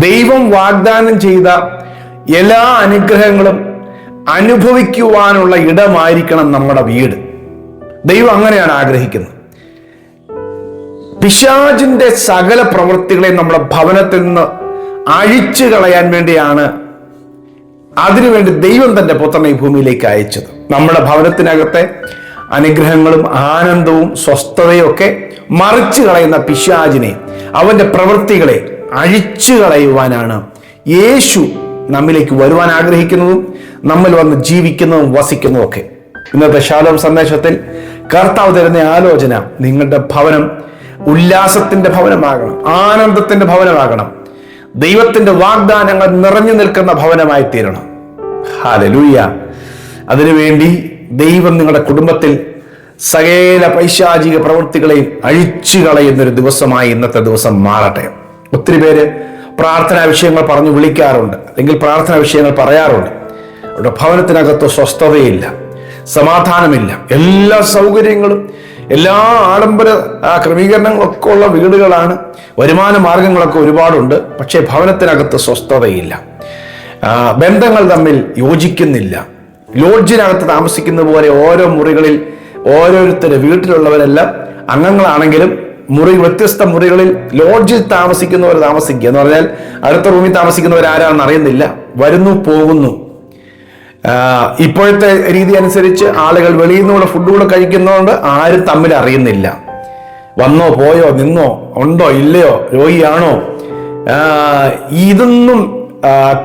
ദൈവം വാഗ്ദാനം ചെയ്ത എല്ലാ അനുഗ്രഹങ്ങളും അനുഭവിക്കുവാനുള്ള ഇടമായിരിക്കണം നമ്മുടെ വീട്. ദൈവം അങ്ങനെയാണ് ആഗ്രഹിക്കുന്നത്. പിശാചിന്റെ സകല പ്രവൃത്തികളെ നമ്മുടെ ഭവനത്തിൽ നിന്ന് അഴിച്ചു കളയാൻ വേണ്ടിയാണ്, അതിനുവേണ്ടി ദൈവം തന്റെ പുത്രനെ ഈ ഭൂമിയിലേക്ക് അയച്ചത്. നമ്മുടെ ഭവനത്തിനകത്തെ അനുഗ്രഹങ്ങളും ആനന്ദവും സ്വസ്ഥതയും ഒക്കെ മറിച്ചു കളയുന്ന പിശാചിനെ, അവന്റെ പ്രവൃത്തികളെ അഴിച്ചു കളയുവാനാണ് യേശു നമ്മിലേക്ക് വരുവാൻ ആഗ്രഹിക്കുന്നതും നമ്മിൽ വന്ന് ജീവിക്കുന്നതും വസിക്കുന്നതും ഒക്കെ. ഇന്നത്തെ ശാലോം സന്ദേശത്തിൽ കർത്താവ് തരുന്ന ആലോചന, നിങ്ങളുടെ ഭവനം ഉല്ലാസത്തിന്റെ ഭവനമാകണം, ആനന്ദത്തിന്റെ ഭവനമാകണം, ദൈവത്തിന്റെ വാഗ്ദാനങ്ങൾ നിറഞ്ഞു നിൽക്കുന്ന ഭവനമായി തീരണം. ഹല്ലേലൂയ. അതിനുവേണ്ടി ദൈവം നിങ്ങളുടെ കുടുംബത്തിൽ സകല പൈശാചിക പ്രവൃത്തികളെയും അഴിച്ചു കളയുന്നൊരു ദിവസമായി ഇന്നത്തെ ദിവസം മാറട്ടെ. ഒത്തിരി പേര് പ്രാർത്ഥനാ വിഷയങ്ങൾ പറഞ്ഞു വിളിക്കാറുണ്ട്, അല്ലെങ്കിൽ പ്രാർത്ഥനാ വിഷയങ്ങൾ പറയാറുണ്ട്. അവരുടെ ഭവനത്തിനകത്ത് സ്വസ്ഥതയില്ല, സമാധാനമില്ല, എല്ലാ സൗകര്യങ്ങളും എല്ലാ ആഡംബര ക്രമീകരണങ്ങളൊക്കെ ഉള്ള വീടുകളാണ്, വരുമാന മാർഗങ്ങളൊക്കെ ഒരുപാടുണ്ട്, പക്ഷേ ഭവനത്തിനകത്ത് സ്വസ്ഥതയില്ല, ബന്ധങ്ങൾ തമ്മിൽ യോജിക്കുന്നില്ല. ലോഡ്ജിനകത്ത് താമസിക്കുന്ന പോലെ ഓരോ മുറികളിൽ ഓരോരുത്തരുടെ വീട്ടിലുള്ളവരെല്ലാം അംഗങ്ങളാണെങ്കിലും വ്യത്യസ്ത മുറികളിൽ ലോഡ്ജിൽ താമസിക്കുന്നവർ താമസിക്കുക എന്ന് പറഞ്ഞാൽ അടുത്ത റൂമിൽ താമസിക്കുന്നവർ ആരാണെന്ന് അറിയുന്നില്ല, വരുന്നു പോകുന്നു. ഇപ്പോഴത്തെ രീതി അനുസരിച്ച് ആളുകൾ വെളിയിൽ നിന്നുള്ള ഫുഡ് കൂടെ കഴിക്കുന്നതുകൊണ്ട് ആരും തമ്മിൽ അറിയുന്നില്ല. വന്നോ പോയോ, നിന്നോ, ഉണ്ടോ ഇല്ലയോ, രോഗിയാണോ, ഇതൊന്നും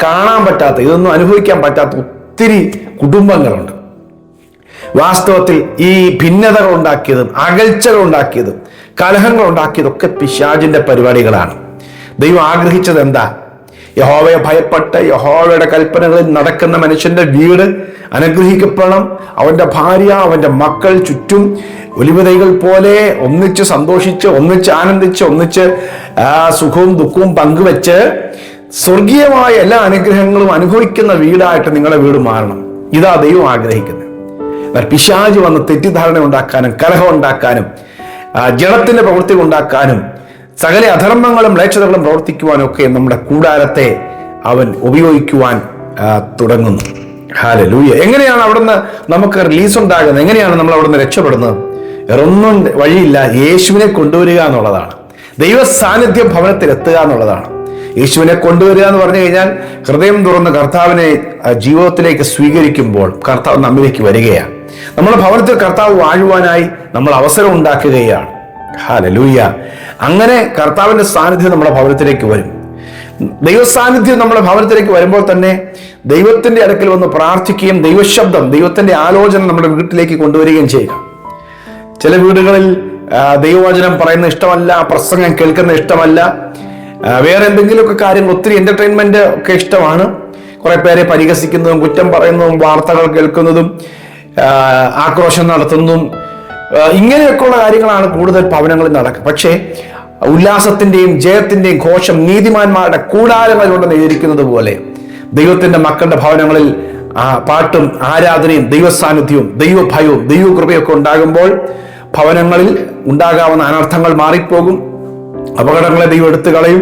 കാണാൻ പറ്റാത്ത, ഇതൊന്നും അനുഭവിക്കാൻ പറ്റാത്ത ഒത്തിരി കുടുംബങ്ങളുണ്ട്. വാസ്തവത്തിൽ ഈ ഭിന്നതകൾ ഉണ്ടാക്കിയതും അകൽച്ചകൾ ഉണ്ടാക്കിയതും കലഹങ്ങൾ ഉണ്ടാക്കിയതൊക്കെ പിശാചിന്റെ പരിപാടികളാണ്. ദൈവം ആഗ്രഹിച്ചത് എന്താ? യഹോവയെ ഭയപ്പെട്ട് യഹോവയുടെ കൽപ്പനകളിൽ നടക്കുന്ന മനുഷ്യന്റെ വീട് അനുഗ്രഹിക്കപ്പെടണം. അവന്റെ ഭാര്യ, അവന്റെ മക്കൾ ചുറ്റും ഒലിവുതൈകൾ പോലെ ഒന്നിച്ച് സന്തോഷിച്ച്, ഒന്നിച്ച് ആനന്ദിച്ച്, ഒന്നിച്ച് സുഖവും ദുഃഖവും പങ്കുവെച്ച് സ്വർഗീയമായ എല്ലാ അനുഗ്രഹങ്ങളും അനുഭവിക്കുന്ന വീടായിട്ട് നിങ്ങളുടെ വീട് മാറണം. ഇതാ ദൈവം ആഗ്രഹിക്കുന്നത്. പിശാച് വന്ന് തെറ്റിദ്ധാരണ ഉണ്ടാക്കാനും കലഹം ഉണ്ടാക്കാനും ജഡത്തിന്റെ പ്രവൃത്തി ഉണ്ടാക്കാനും സകല അധർമ്മങ്ങളും മ്ലേച്ഛതകളും പ്രവർത്തിക്കുവാനും ഒക്കെ നമ്മുടെ കൂടാരത്തെ അവൻ ഉപയോഗിക്കുവാൻ തുടങ്ങുന്നു. ഹല്ലേലൂയ. എങ്ങനെയാണ് അവിടുന്ന് നമുക്ക് റിലീസ് ഉണ്ടാകുന്നത്? എങ്ങനെയാണ് നമ്മൾ അവിടുന്ന് രക്ഷപ്പെടുന്നത്? വേറൊന്നും വഴിയില്ല, യേശുവിനെ കൊണ്ടുവരിക എന്നുള്ളതാണ്. ദൈവ സാന്നിധ്യം ഭവനത്തിൽ എത്തുക എന്നുള്ളതാണ്. യേശുവിനെ കൊണ്ടുവരിക എന്ന് പറഞ്ഞു കഴിഞ്ഞാൽ ഹൃദയം തുറന്ന് കർത്താവിനെ ജീവിതത്തിലേക്ക് സ്വീകരിക്കുമ്പോൾ കർത്താവ് നമ്മിലേക്ക് വരികയാണ്. നമ്മുടെ ഭവനത്തിൽ കർത്താവ് വാഴുവാനായി നമ്മൾ അവസരം ഉണ്ടാക്കുകയാണ്. ഹല്ലേലൂയ. അങ്ങനെ കർത്താവിന്റെ സാന്നിധ്യം നമ്മുടെ ഭവനത്തിലേക്ക് വരും. ദൈവ സാന്നിധ്യം നമ്മുടെ ഭവനത്തിലേക്ക് വരുമ്പോൾ തന്നെ ദൈവത്തിന്റെ അടുക്കൽ വന്ന് പ്രാർത്ഥിക്കുകയും ദൈവശബ്ദം, ദൈവത്തിന്റെ ആലോചന നമ്മുടെ വീട്ടിലേക്ക് കൊണ്ടുവരികയും ചെയ്യുക. ചില വീടുകളിൽ ദൈവവചനം പറയുന്ന ഇഷ്ടമല്ല, പ്രസംഗം കേൾക്കുന്ന ഇഷ്ടമല്ല, വേറെ എന്തെങ്കിലുമൊക്കെ കാര്യങ്ങൾ, ഒത്തിരി എന്റർടൈൻമെന്റ് ഒക്കെ ഇഷ്ടമാണ്. കുറെ പേരെ പരിഹസിക്കുന്നതും കുറ്റം പറയുന്നതും വാർത്തകൾ കേൾക്കുന്നതും ആക്രോശം നടത്തുന്നതും ഇങ്ങനെയൊക്കെയുള്ള കാര്യങ്ങളാണ് കൂടുതൽ ഭവനങ്ങളിൽ നടക്കുക. പക്ഷേ ഉല്ലാസത്തിന്റെയും ജയത്തിന്റെയും ഘോഷം നീതിമാന്മാരുടെ കൂടാരങ്ങളിലുണ്ടെന്ന് എഴുതിയിരിക്കുന്നത് പോലെ ദൈവത്തിന്റെ മക്കളുടെ ഭവനങ്ങളിൽ പാട്ടും ആരാധനയും ദൈവസാന്നിധ്യവും ദൈവഭയവും ദൈവകൃപയൊക്കെ ഉണ്ടാകുമ്പോൾ ഭവനങ്ങളിൽ ഉണ്ടാകാവുന്ന അനർത്ഥങ്ങൾ മാറിപ്പോകും. അപകടങ്ങളെ ദൈവം എടുത്തു കളയും,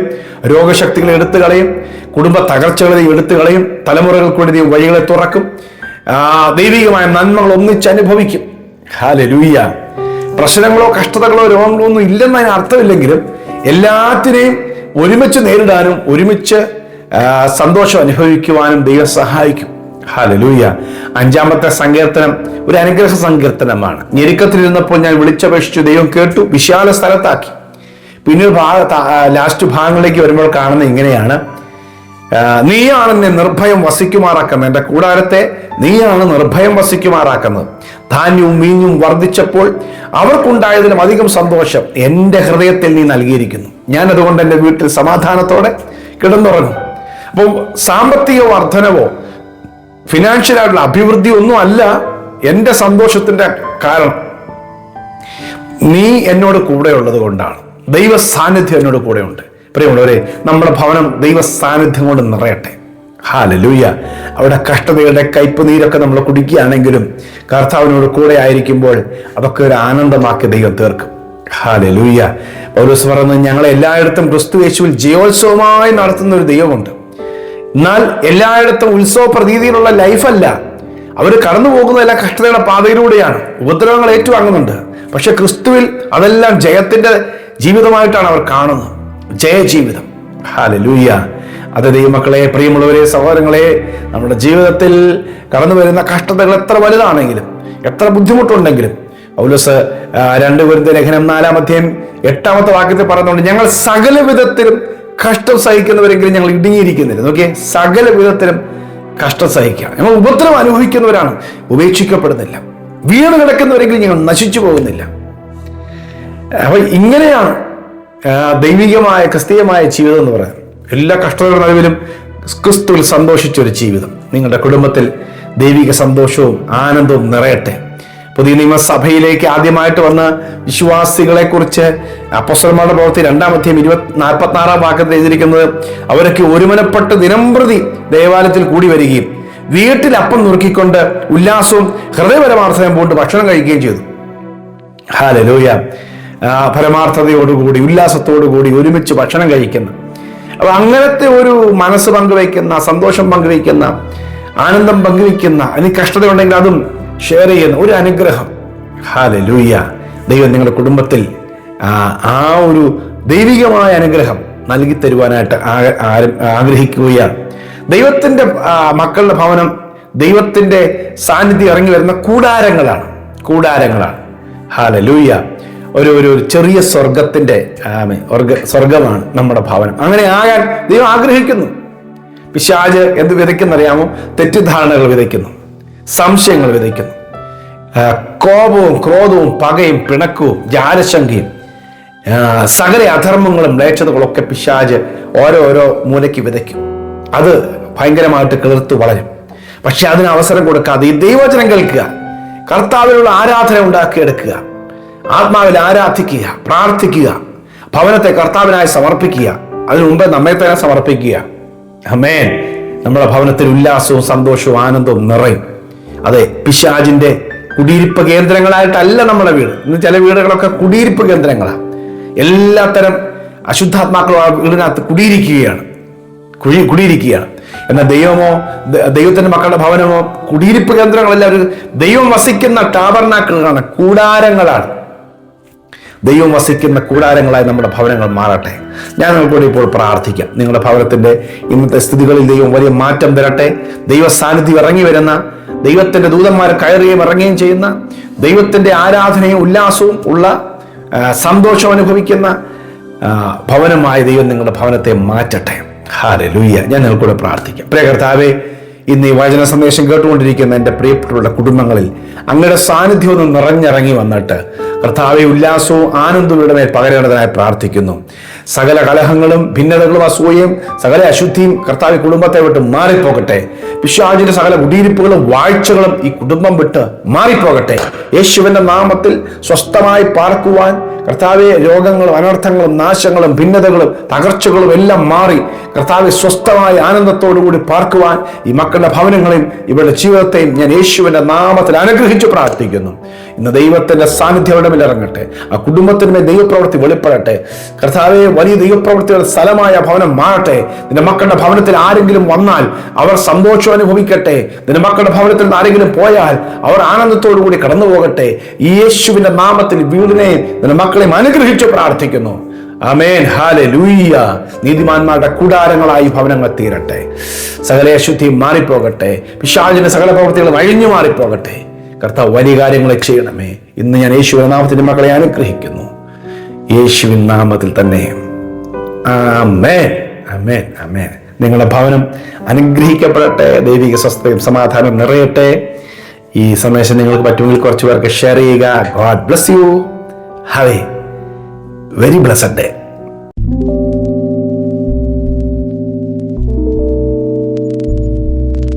രോഗശക്തികളെ എടുത്തു കളയും, കുടുംബ തകർച്ചകളെ ദൈവം എടുത്തു കളയും, തലമുറകൾക്കൂടി ദൈവം വഴികളെ തുറക്കും, ദൈവികമായ നന്മകൾ ഒന്നിച്ച് അനുഭവിക്കും. ഹല്ലേലൂയ. പ്രശ്നങ്ങളോ കഷ്ടതകളോ രോഗങ്ങളോ ഒന്നും ഇല്ലെന്നതിന് അർത്ഥമില്ലെങ്കിലും എല്ലാത്തിനെയും ഒരുമിച്ച് നേരിടാനും ഒരുമിച്ച് സന്തോഷം അനുഭവിക്കുവാനും ദൈവം സഹായിക്കും. ഹല്ലേലൂയ. 5-ാമത്തെ സങ്കീർത്തനം ഒരു അനുഗ്രഹ സങ്കീർത്തനമാണ്. ഞെരുക്കത്തിലിരുന്നപ്പോൾ ഞാൻ വിളിച്ചപേക്ഷിച്ചു, ദൈവം കേട്ടു, വിശാല സ്ഥലത്താക്കി. പിന്നീട് ലാസ്റ്റ് ഭാഗങ്ങളിലേക്ക് വരുമ്പോൾ കാണുന്നത് ഇങ്ങനെയാണ്: നീയാണ് എന്നെ നിർഭയം വസിക്കുമാറാക്കുന്നത്, എൻ്റെ കൂടാരത്തെ നീയാണ് നിർഭയം വസിക്കുമാറാക്കുന്നത്. ധാന്യവും വീഞ്ഞും വർദ്ധിച്ചപ്പോൾ അവർക്കുണ്ടായതിലും അധികം സന്തോഷം എൻ്റെ ഹൃദയത്തിൽ നീ നൽകിയിരിക്കുന്നു. ഞാൻ അതുകൊണ്ട് എൻ്റെ വീട്ടിൽ സമാധാനത്തോടെ കിടന്നുറങ്ങും. അപ്പോൾ സാമ്പത്തിക വർധനവോ ഫിനാൻഷ്യലായിട്ടുള്ള അഭിവൃദ്ധി ഒന്നും അല്ല എൻ്റെ സന്തോഷത്തിന്റെ കാരണം. നീ എന്നോട് കൂടെ ഉള്ളത് കൊണ്ടാണ്. ദൈവ സാന്നിധ്യം എന്നോട് കൂടെ ഉണ്ട്. പ്രിയമുള്ളവരെ, നമ്മുടെ ഭവനം ദൈവ സാന്നിധ്യം കൊണ്ട് നിറയട്ടെ. ഹല്ലേലൂയ. അവിടെ കഷ്ടതയുടെ കയ്പ് നീരൊക്കെ നമ്മൾ കുടിക്കുകയാണെങ്കിലും കർത്താവിനോട് കൂടെ ആയിരിക്കുമ്പോൾ അതൊക്കെ ഒരു ആനന്ദമാക്കി ദൈവം തീർക്കും. ഹല്ലേലൂയ. പൗലോസ് പറയുന്നത്, ഞങ്ങളെ എല്ലായിടത്തും ക്രിസ്തു യേശുവിൽ ജയോത്സവമായി നടത്തുന്ന ഒരു ദൈവമുണ്ട്. എന്നാൽ എല്ലായിടത്തും ഉത്സവ പ്രതീതിയിലുള്ള ലൈഫല്ല. അവർ കടന്നു പോകുന്നതെല്ലാം കഷ്ടതയുടെ പാതയിലൂടെയാണ്. ഉപദ്രവങ്ങൾ ഏറ്റുവാങ്ങുന്നുണ്ട്. പക്ഷെ ക്രിസ്തുവിൽ അതെല്ലാം ജയത്തിന്റെ ജീവിതമായിട്ടാണ് അവർ കാണുന്നത്. ജയജീവിതം. ഹല്ലേലൂയ. അത് ദൈവമക്കളെ, പ്രിയമുള്ളവരെ, സഹോദരങ്ങളെ, നമ്മുടെ ജീവിതത്തിൽ കടന്നു വരുന്ന കഷ്ടതകൾ എത്ര വലുതാണെങ്കിലും എത്ര ബുദ്ധിമുട്ടുണ്ടെങ്കിലും പൗലോസ് 2 കൊരിന്ത്യർ ലേഖനം 4-ാം അധ്യായം 8-ാമത്തെ വാക്യത്തിൽ പറയുന്നുണ്ട്, ഞങ്ങൾ സകല വിധത്തിലും കഷ്ടം സഹിക്കുന്നവരെങ്കിലും ഞങ്ങൾ ഇടുങ്ങിയിരിക്കുന്നില്ല. നോക്കിയേ, സകല വിധത്തിലും കഷ്ടം സഹിക്കുക. ഞങ്ങൾ ഉപദ്രവം അനുഭവിക്കുന്നവരാണ്, ഉപേക്ഷിക്കപ്പെടുന്നില്ല. വീണ് കിടക്കുന്നവരെങ്കിലും ഞങ്ങൾ നശിച്ചു പോകുന്നില്ല. അപ്പൊ ഇങ്ങനെയാണ് ദൈവികമായ ക്രിസ്തീയമായ ജീവിതം എന്ന് പറയുന്നത്. എല്ലാ കഷ്ടതകളുടെ നടുവിലും ക്രിസ്തുവിൽ സന്തോഷിച്ചൊരു ജീവിതം. നിങ്ങളുടെ കുടുംബത്തിൽ ദൈവിക സന്തോഷവും ആനന്ദവും നിറയട്ടെ. പുതിയ നിയമസഭയിലേക്ക് ആദ്യമായിട്ട് വന്ന വിശ്വാസികളെ കുറിച്ച് അപ്പോസ്തലന്മാരുടെ പ്രവൃത്തി 2-ാം അധ്യായം 46-ാം വാക്യത്തിൽ എഴുതിയിരിക്കുന്നത്, അവരൊക്കെ ഒരുമനപ്പെട്ട് ദിനംപ്രതി ദേവാലയത്തിൽ കൂടി വരികയും വീട്ടിൽ അപ്പം നുറുക്കിക്കൊണ്ട് ഉല്ലാസവും ഹൃദയപരമാർത്ഥതയും കൊണ്ട് ഭക്ഷണം കഴിക്കുകയും ചെയ്തു. ഹല്ലേലൂയ. പരമാർത്ഥതയോടുകൂടി ഉല്ലാസത്തോടുകൂടി ഒരുമിച്ച് ഭക്ഷണം കഴിക്കുന്ന, അപ്പൊ അങ്ങനത്തെ ഒരു മനസ്സ് പങ്കുവയ്ക്കുന്ന, സന്തോഷം പങ്കുവയ്ക്കുന്ന, ആനന്ദം പങ്കുവയ്ക്കുന്ന, അതിന് കഷ്ടതയുണ്ടെങ്കിൽ അതും ഷെയർ ചെയ്യുന്ന ഒരു അനുഗ്രഹം. ഹല്ലേലൂയ. ദൈവം നിങ്ങളുടെ കുടുംബത്തിൽ ആ ഒരു ദൈവികമായ അനുഗ്രഹം നൽകി തരുവാനായിട്ട് ആഗ്രഹിക്കുകയാണ്. ദൈവത്തിന്റെ മക്കളുടെ ഭവനം ദൈവത്തിന്റെ സാന്നിധ്യം ഇറങ്ങി വരുന്ന കൂടാരങ്ങളാണ്. ഹല്ലേലൂയ. ഒരു ചെറിയ സ്വർഗത്തിന്റെ സ്വർഗമാണ് നമ്മുടെ ഭവനം. അങ്ങനെ ആകാൻ ദൈവം ആഗ്രഹിക്കുന്നു. പിശാച് എന്ത് വിതയ്ക്കുന്നറിയാമോ? തെറ്റിദ്ധാരണകൾ വിതയ്ക്കുന്നു, സംശയങ്ങൾ വിതയ്ക്കുന്നു, കോപവും ക്രോധവും പകയും പിണക്കവും ജാരശങ്കയും സകല അധർമ്മങ്ങളും മ്ലേച്ഛതകളൊക്കെ പിശാച് ഓരോ മൂലയ്ക്ക് വിതയ്ക്കും. അത് ഭയങ്കരമായിട്ട് കിളിർത്തു വളരും. പക്ഷെ അതിന് അവസരം കൊടുക്കാതെ ഈ ദൈവവചനം കേൾക്കുക, കർത്താവിനുള്ള ആരാധന ഉണ്ടാക്കിയെടുക്കുക, ആത്മാവിൽ ആരാധിക്കുക, പ്രാർത്ഥിക്കുക, ഭവനത്തെ കർത്താവിനായി സമർപ്പിക്കുക, അതിനു മുമ്പ് നമ്മെ തന്നെ സമർപ്പിക്കുക. ആമേൻ. നമ്മുടെ ഭവനത്തിൽ ഉല്ലാസവും സന്തോഷവും ആനന്ദവും നിറയും. അതെ, പിശാചിന്റെ കുടിയിരിപ്പ് കേന്ദ്രങ്ങളായിട്ടല്ല നമ്മുടെ വീട്. ഇന്ന് ചില വീടുകളൊക്കെ കുടിയിരിപ്പ് കേന്ദ്രങ്ങളാണ്. എല്ലാത്തരം അശുദ്ധാത്മാക്കളും വീടിനകത്ത് കുടിയിരിക്കുകയാണ്. എന്നാൽ ദൈവത്തിന്റെ മക്കളുടെ ഭവനമോ കുടിയിരിപ്പ് കേന്ദ്രങ്ങളല്ല. ഒരു ദൈവം വസിക്കുന്ന ടാബർനാക്കിളാണ്, കൂടാരങ്ങളാണ്. ദൈവം വസിക്കുന്ന കൂടാരങ്ങളായി നമ്മുടെ ഭവനങ്ങൾ മാറട്ടെ. ഞാൻ നിങ്ങൾക്കൂടി ഇപ്പോൾ പ്രാർത്ഥിക്കാം. നിങ്ങളുടെ ഭവനത്തിന്റെ ഇന്നത്തെ സ്ഥിതികളിൽ ദൈവം വലിയ മാറ്റം തരട്ടെ. ദൈവ സാന്നിധ്യം ഇറങ്ങി വരുന്ന, ദൈവത്തിന്റെ ദൂതന്മാർ കയറുകയും ഇറങ്ങുകയും ചെയ്യുന്ന, ദൈവത്തിന്റെ ആരാധനയും ഉല്ലാസവും ഉള്ള, സന്തോഷം അനുഭവിക്കുന്ന ഭവനമായി ദൈവം നിങ്ങളുടെ ഭവനത്തെ മാറ്റട്ടെ. ഹല്ലേലൂയ. ഞാൻ നിങ്ങൾക്കൂടെ പ്രാർത്ഥിക്കാം. പ്രിയ കർത്താവേ, ഇന്ന് ഈ വചന സന്ദേശം കേട്ടുകൊണ്ടിരിക്കുന്ന എൻ്റെ പ്രിയപ്പെട്ട കുടുംബങ്ങളിൽ അങ്ങയുടെ സാന്നിധ്യം ഒന്ന് നിറഞ്ഞിറങ്ങി വന്നിട്ട് കർത്താവെ ഉല്ലാസവും ആനന്ദവും ഇവിടെ മേൽ പകരേണ്ടതിനായി പ്രാർത്ഥിക്കുന്നു. സകല കലഹങ്ങളും ഭിന്നതകളും അസൂയയും സകല അശുദ്ധിയും കർത്താവ് കുടുംബത്തെ വിട്ട് മാറിപ്പോകട്ടെ. പിശാചിന്റെ സകല കുടിയിരിപ്പുകളും വാഴ്ചകളും ഈ കുടുംബം വിട്ട് മാറിപ്പോകട്ടെ. യേശുവിന്റെ നാമത്തിൽ സ്വസ്ഥമായി പാർക്കുവാൻ കർത്താവെ രോഗങ്ങളും അനർത്ഥങ്ങളും നാശങ്ങളും ഭിന്നതകളും തകർച്ചകളും എല്ലാം മാറി കർത്താവെ സ്വസ്ഥമായ ആനന്ദത്തോടുകൂടി പാർക്കുവാൻ ഈ മക്കളുടെ ഭവനങ്ങളെയും ഇവരുടെ ജീവിതത്തെയും ഞാൻ യേശുവിന്റെ നാമത്തിൽ അനുഗ്രഹിച്ചു പ്രാർത്ഥിക്കുന്നു. ഇന്ന് ദൈവത്തിന്റെ സാന്നിധ്യം അവിടെ മേൽ ഇറങ്ങട്ടെ. ആ കുടുംബത്തിന് മേൽ ദൈവപ്രവൃത്തി വെളിപ്പെടട്ടെ. കർത്താവെ, വലിയ ദൈവപ്രവൃത്തിയുടെ സ്ഥലമായ ഭവനം മാറട്ടെ. നിന്റെ മക്കളുടെ ഭവനത്തിൽ ആരെങ്കിലും വന്നാൽ അവർ സന്തോഷം അനുഭവിക്കട്ടെ. നിന്റെ മക്കളുടെ ഭവനത്തിൽ നിന്ന് ആരെങ്കിലും പോയാൽ അവർ ആനന്ദത്തോടു കൂടി കടന്നു പോകട്ടെ. ഈ യേശുവിന്റെ നാമത്തിൽ വീടിനെയും നിന്റെ മക്കളെയും അനുഗ്രഹിച്ചു പ്രാർത്ഥിക്കുന്നു. ആമേൻ. ഹല്ലേലൂയ. നീതിമാന്മാരുടെ കൂടാരങ്ങളായി ഭവനങ്ങൾ തീരട്ടെ. സകല അശുദ്ധിയും മാറിപ്പോകട്ടെ. പിശാചിന്റെ സകല പ്രവൃത്തികളും അഴിഞ്ഞു മാറിപ്പോകട്ടെ. കർത്താവ് വലിയ കാര്യങ്ങളെ ചെയ്യണമേ. ഇന്ന് ഞാൻ യേശുവിന്റെ നാമത്തിന്റെ മക്കളെ അനുഗ്രഹിക്കുന്നു. യേശുവിൻ നാമത്തിൽ തന്നെ. ആമേൻ, ആമേൻ, ആമേൻ. നിങ്ങളുടെ ഭവനം അനുഗ്രഹിക്കപ്പെടട്ടെ. ദൈവിക സ്വസ്ഥതയും സമാധാനം നിറയട്ടെ. ഈ സന്ദേശം നിങ്ങൾക്ക് പറ്റുമെങ്കിൽ കുറച്ചു പേർക്ക് ഷെയർ ചെയ്യുക. God bless you. Have A very blessed day.